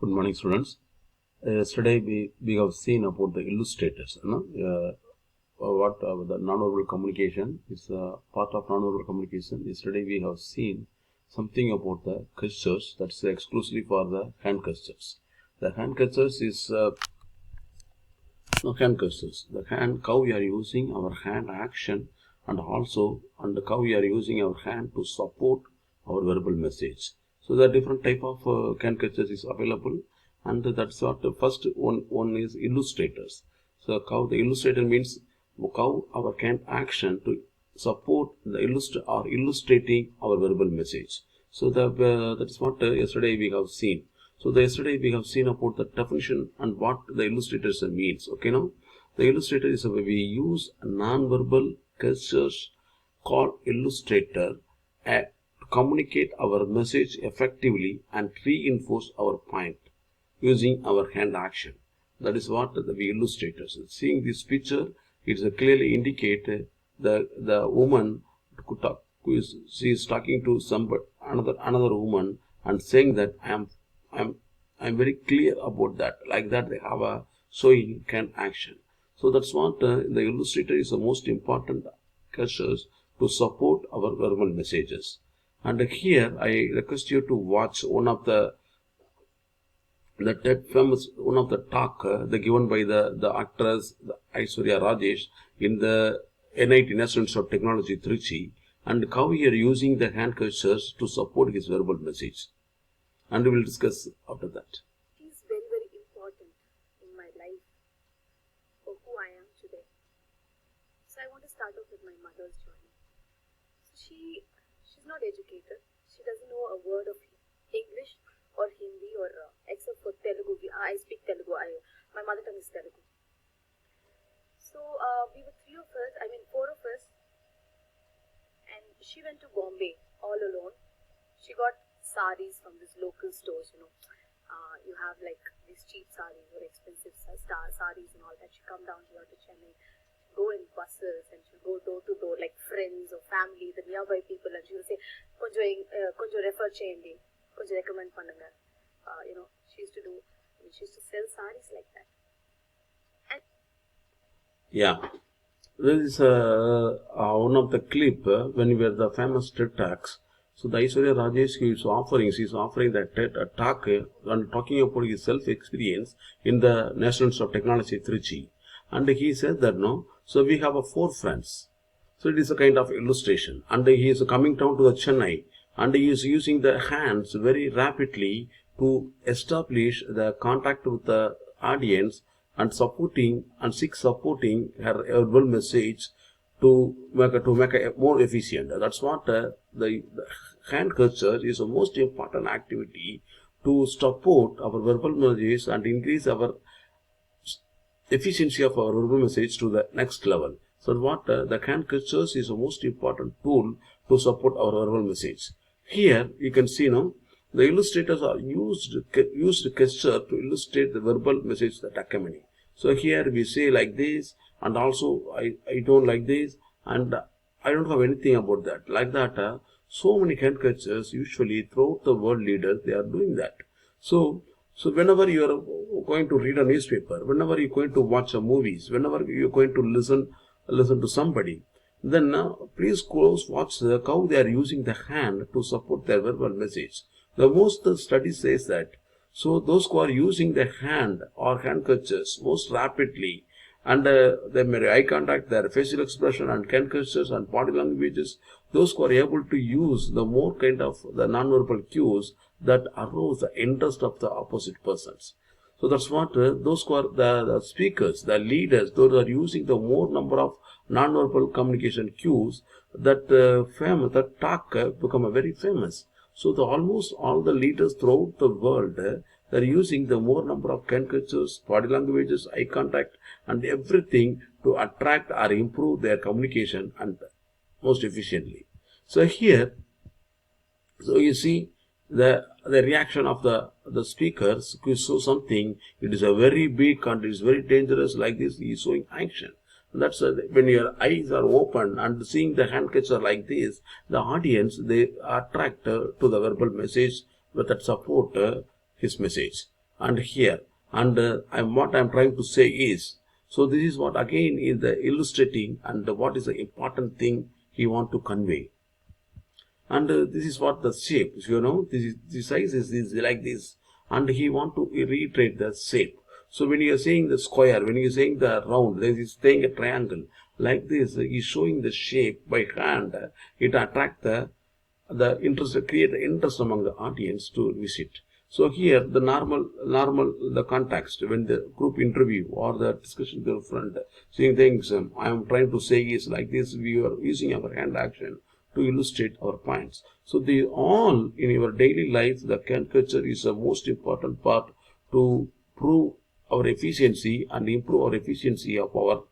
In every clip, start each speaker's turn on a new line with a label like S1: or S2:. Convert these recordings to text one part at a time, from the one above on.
S1: Good morning, students. Yesterday we have seen about the illustrators. What the non-verbal communication is part of non-verbal communication. Yesterday we have seen something about the gestures. That's exclusively for the hand gestures. The hand gestures is hand gestures. The hand how we are using our hand action and how we are using our hand to support our verbal message. So the different type of hand gestures is available, and that's what the first one is illustrators. So how the illustrator means how our hand action to support the illustrating our verbal message. So that's what yesterday we have seen. So yesterday we have seen about the definition and what the illustrators means. Okay, now the illustrator is we use non-verbal gestures called illustrator to communicate our message effectively and reinforce our point using our hand action. That is what the illustrators. Seeing this picture, it clearly indicate the woman she is talking to another woman and saying that I'm very clear about that. Like that, they have a showing hand action. So that's what the illustrator is the most important gestures to support our verbal messages. And here I request you to watch one of the famous one of the talk given by the actress Aishwarya Rajesh in the NIT National Institute of Technology Trichy, and how we are using the hand gestures to support his verbal message. And we will discuss after that.
S2: It is very, very important in my life for who I am today. So I want to start off with my mother's journey. So she's not educated. She doesn't know a word of English or Hindi or except for Telugu. I speak Telugu. My mother tongue is Telugu. So we were four of us, and she went to Bombay all alone. She got saris from these local stores, you have like these cheap saris or expensive saris and all that. She come down here to Chennai, go in buses, and she'll go door to door like friends or family, the nearby people, and she'll say, konjo refer cheyandi, konjo recommend pannunga. She used to sell saris like that. And
S1: yeah, there is one of the clip when we were the famous TED Talks. So the Aishwarya Rajesh she's offering that talk and talking about his self-experience in the National Institute of Technology Trichy. And he said that, so we have 4 friends. So it is a kind of illustration. And he is coming down to the Chennai, and he is using the hands very rapidly to establish the contact with the audience and supporting her verbal message to make it more efficient. That's what the hand gesture is the most important activity to support our verbal messages and increase our efficiency of our verbal message to the next level. So what the hand gestures is the most important tool to support our verbal message. Here you can see now the illustrators are used gesture to illustrate the verbal message that accompany. So here we say like this, and also I don't like this, and I don't have anything about that. Like that, so many hand gestures usually throughout the world leaders, they are doing that. So whenever you are going to read a newspaper, whenever you're going to watch a movies, whenever you're going to listen to somebody, then please watch how they are using the hand to support their verbal message. The most study says that. So those who are using the hand or hand gestures most rapidly, and their eye contact, their facial expression and hand gestures and body languages, those who are able to use the more kind of the non-verbal cues that arouse the interest of the opposite persons. So that's what those who are the speakers, the leaders, those are using the more number of non-verbal communication cues that talk become very famous. So almost all the leaders throughout the world, they're using the more number of hand gestures, body languages, eye contact, and everything to attract or improve their communication and most efficiently. So here, so you see the reaction of the speakers show something. It is a very big and it is very dangerous. Like this, he is showing action. That's when your eyes are open and seeing the hand gesture like this, the audience, they attract to the verbal message that support his message. and here. And what I'm trying to say is, so this is what again is the illustrating and what is the important thing he want to convey. And this is what the shape, the size is like this, and he want to reiterate the shape. So when you are saying the square, when you are saying the round, there is saying a triangle like this, he's showing the shape by hand. It attract the interest, create interest among the audience to visit. So here the normal the context when the group interview or the discussion to the front, saying things I am trying to say is like this. We are using our hand action to illustrate our points. So they all in your daily life, the caricature is the most important part to prove our efficiency and improve our efficiency of our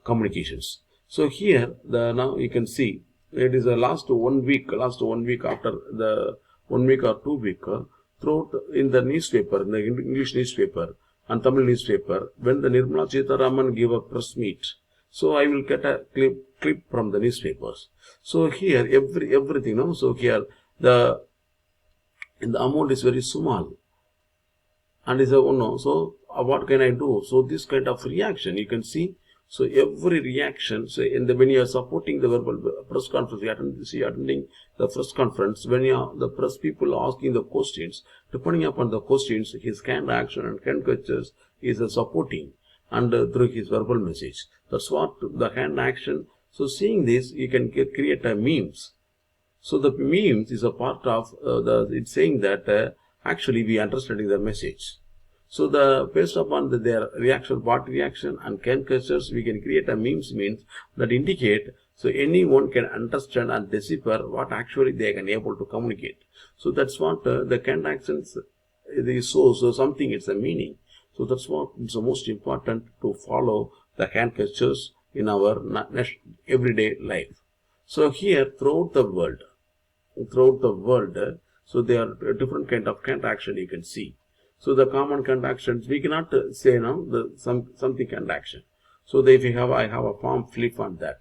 S1: communications. So here now you can see it is the last 1 week after the 1 week or 2 week throughout in the newspaper, in the English newspaper and Tamil newspaper, when the Nirmala Sitharaman give a press meet. So I will get a clip from the newspapers. So here everything, so here the amount is very small, and is so what can I do? So this kind of reaction you can see. So every reaction, so when you are supporting the verbal press conference, attending the press conference, when the press people are asking the questions, depending upon the questions, his hand action and hand gestures is supporting, and through his verbal message. That's what the hand action. So seeing this, you can create a memes. So the memes is a part of it's saying that actually we understanding the message. So based upon their reaction, bot reaction and can gestures, we can create a memes that indicate so anyone can understand and decipher what actually they can able to communicate. So that's what the can actions they show. So something it's a meaning. So that's what is the most important to follow the hand gestures in our everyday life. So here throughout the world, so there are different kind of hand action you can see. So the common hand actions we cannot say now something hand action. So if I have a palm flip on that,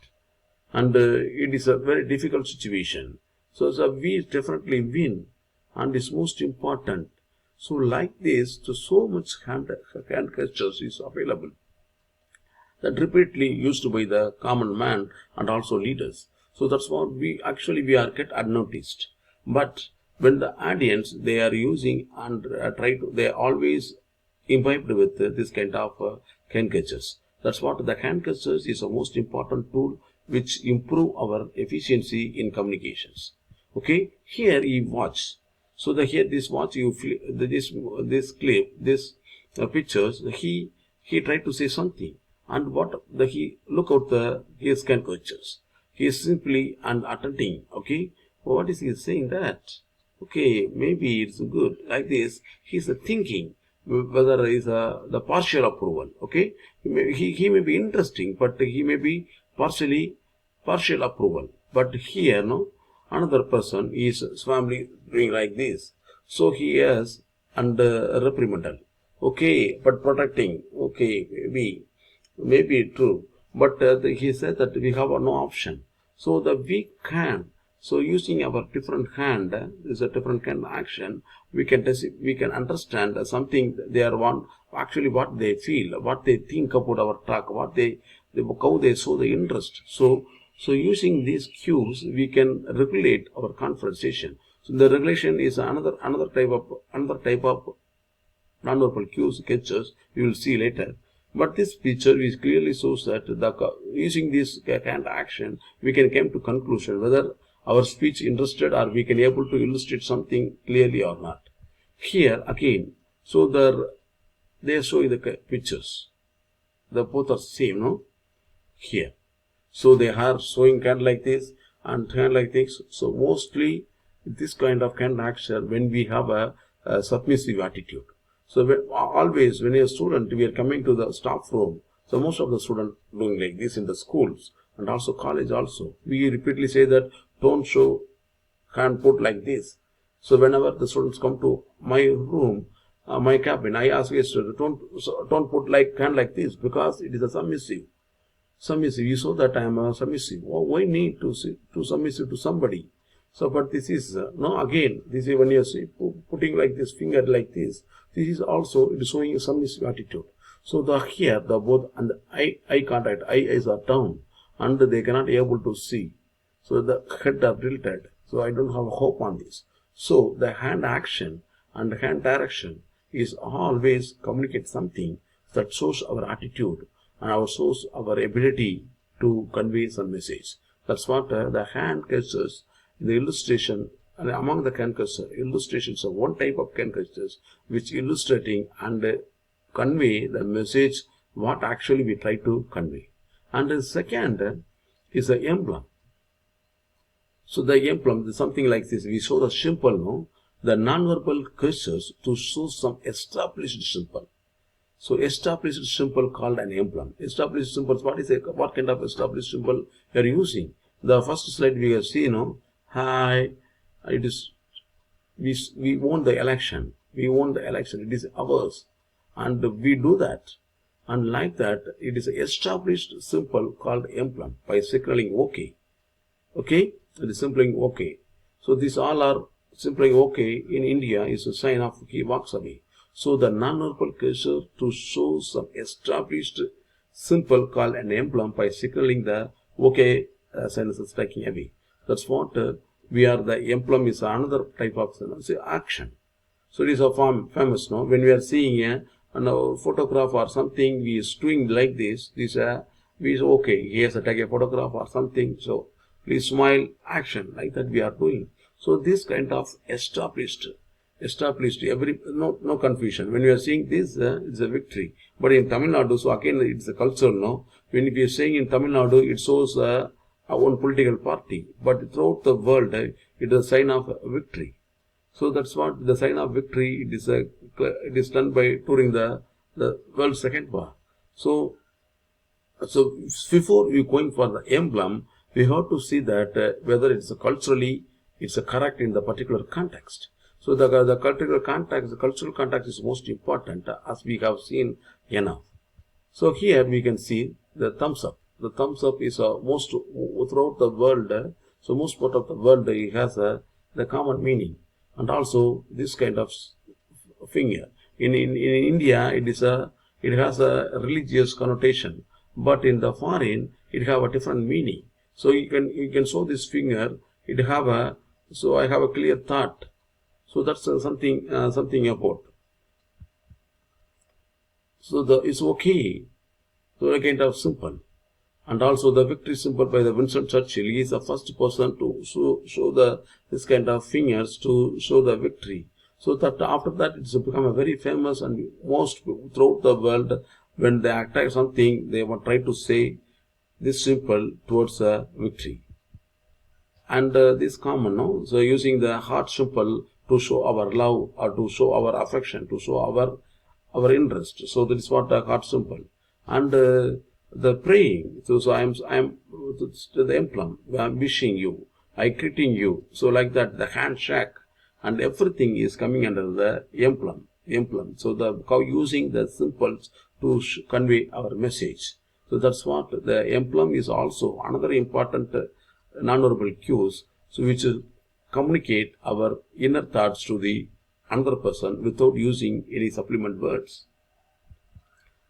S1: and it is a very difficult situation. So we definitely win, and it's most important. So like this, so much hand gestures is available that repeatedly used by the common man and also leaders. So that's what we are get unnoticed. But when the audience they are using and they are always imbibed with this kind of hand gestures. That's what the hand gestures is the most important tool which improve our efficiency in communications. Okay, here you watch. So here this watch you this clip, this pictures. He tried to say something, and what he look out his hand gestures. He is simply and attending. Okay, what is he saying that? Okay, maybe it's good like this. He's thinking whether is the partial approval. Okay, he may be interesting, but he may be partial approval. But here, another person is family doing like this. So he is under reprimandal. Okay, but protecting. Okay, maybe true. But he said that we have no option. So the weak hand. So using our different hand, is a different kind of action. We can understand something they are want actually what they feel, what they think about our talk, how they show the interest. So using these cues, we can regulate our conversation. So the regulation is another type of non-verbal cues, gestures. We will see later. But this picture is clearly shows that using this kind of action, we can come to conclusion whether our speech interested or we can able to illustrate something clearly or not. Here again, so they are showing the pictures. The both are same, no? Here. So they are showing hand like this and hand like this. So mostly this kind of hand action when we have a submissive attitude. So always when a student, we are coming to the staff room. So most of the students doing like this in the schools and also college also. We repeatedly say that don't show hand put like this. So whenever the students come to my room, my cabin, I ask a student, don't put like hand like this because it is a submissive. You saw that I am a submissive. Why need to submissive to somebody? So, but this is no, again, this is when you see putting like this finger like this is also, it is showing some attitude. So the here the both and the eye contact, eyes are down and they cannot able to see. So the head are tilted. So I don't have hope on this. So the hand action and hand direction is always communicate something that shows our attitude and our shows our ability to convey some message. That's what the hand gestures in the illustration, and among the hand gesture illustrations are one type of hand gestures which illustrating and convey the message what actually we try to convey. And the second is the emblem. So the emblem is something like this. We show the symbol, no, the non-verbal gestures to show some established symbol. So established symbol called an emblem. Established symbols, what kind of established symbol you are using? The first slide we have seen, hi, it is, we won the election. We won the election. It is ours. And we do that. And like that, it is an established symbol called emblem by signaling OK. Okay? It is signaling OK. So these all are signaling OK in India is a sign of he walks away. So the non-verbal gesture to show some established symbol called an emblem by signaling the OK sign is striking away. That's what we are. The emblem is another type of action. So it is a famous, no? When we are seeing a photograph or something, we is doing like this. This we is okay. He has to take a photograph or something. So please smile, action like that we are doing. So this kind of established no confusion. When we are seeing this, it's a victory. But in Tamil Nadu, so again it's a culture, no? When we are saying in Tamil Nadu, it shows one political party, but throughout the world, it is a sign of victory. So that's what the sign of victory. It is done by during the World Second War. So before we going for the emblem, we have to see that whether it's culturally it's correct in the particular context. So the cultural context is most important, as we have seen enough. So here we can see the thumbs up. The thumbs up is most throughout the world. So most part of the world it has the common meaning, and also this kind of finger. In India, it has a religious connotation, but in the foreign it have a different meaning. So you can show this finger. It have a, so I have a clear thought. So that's something about. So it's okay. So a kind of symbol. And also the victory symbol by the Winston Churchill. He is the first person to show this kind of fingers to show the victory. So that after that it's become a very famous, and most throughout the world when they attack something, they will try to say this symbol towards a victory. And this common, no? So using the heart symbol to show our love or to show our affection, to show our interest. So that is what the heart symbol. And the praying. So I am the emblem. I am wishing you. I greeting you. So like that, the handshake and everything is coming under the emblem. So the using the symbols to convey our message. So that's what the emblem is also another important non-verbal cues. So which communicate our inner thoughts to the another person without using any supplement words.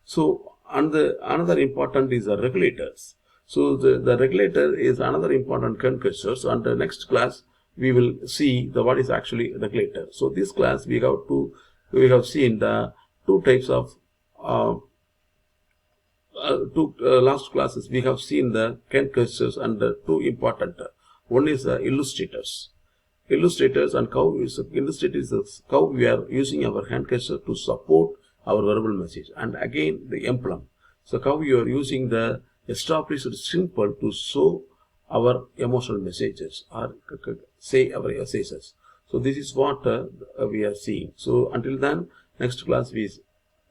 S1: So another important is the regulators. So the regulator is another important concursor. So on the next class we will see what is actually regulator. So this class we have seen the two types of last classes we have seen the concursors and the two important. One is the illustrators. Illustrators and how illustrators is how we are using our hand gesture to support our verbal message, and again the emblem. So how you are using the established symbol to show our emotional messages or say our essays. So this is what we are seeing. So until then, next class we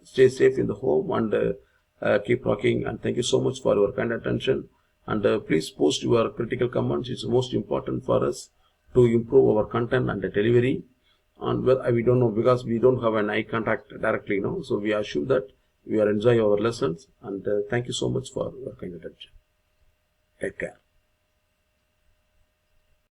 S1: stay safe in the home and keep rocking. And thank you so much for your kind attention. And please post your critical comments. It's most important for us to improve our content and the delivery. And we don't know because we don't have an eye contact directly, no. So we assume that we are enjoying our lessons. And thank you so much for your kind attention. Take care.